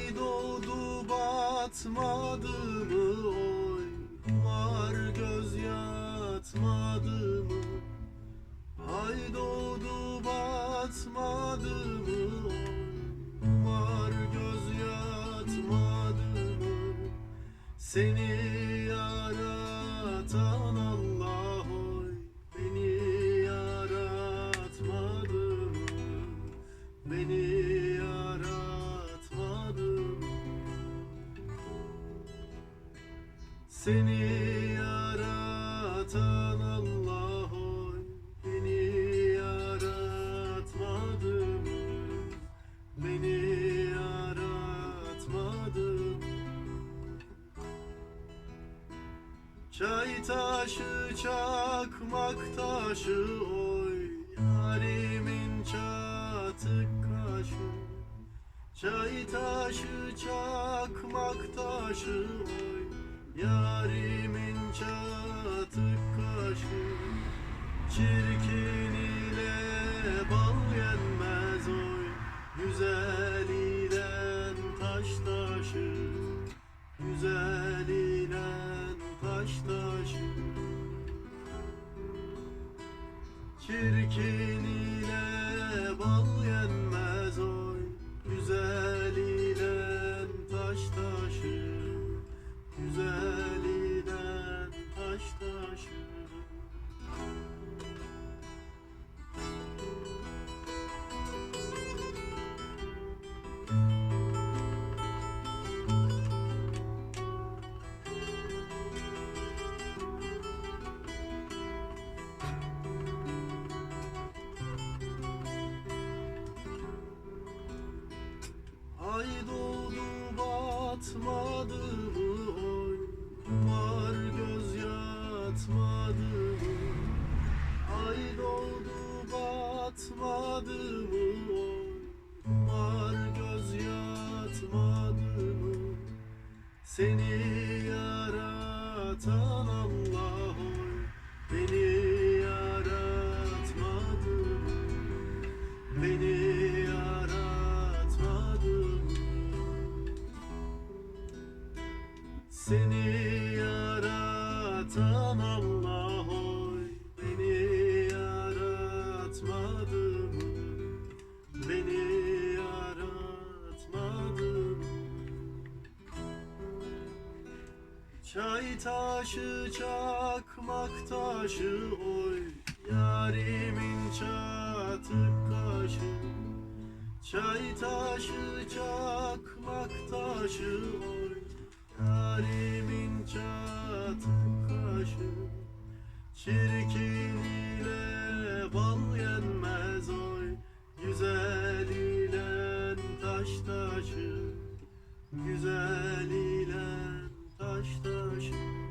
Ay doğdu batmadı mı oy, var göz yatmadı mı? Ay doğdu batmadı mı oy, var göz yatmadı mı? Seni yaratan Allah oy, beni yaratmadı mı? Beni yaratmadı mı? Seni yaratan Allah oy, beni yaratmadı mı? Beni yaratmadı mı? Çay taşı, çakmak taşı oy, yarimin çatık kaşı. Çay taşı, çakmak taşı oy, yarimin çatık kaşı. Çirkin ile bal yenmez oy, güzel ile taş taşı. Güzel ile taş taşı. Çirkin ile bal yenmez oy, güzel ile taş taşı. Güzel ile taş taşı. Ay doğdu batmadı mı oy, var göz yatmadı mı? Ay doğdu batmadı mı oy, var göz yatmadı mı? Seni yaratan Allah oy, beni yaratmadı mı? Beni yaratmadı mı? Seni yaratan Allah oy, beni yaratmadı mı? Beni yaratmadı mı? Çay taşı, çakmak taşı oy, yarimin çatık kaşı. Çay taşı, çakmak taşı oy, yarimin çatık kaşı. Çirkin ile bal yenmez oy, güzel ile taş taşı. Güzel ile taş taşı.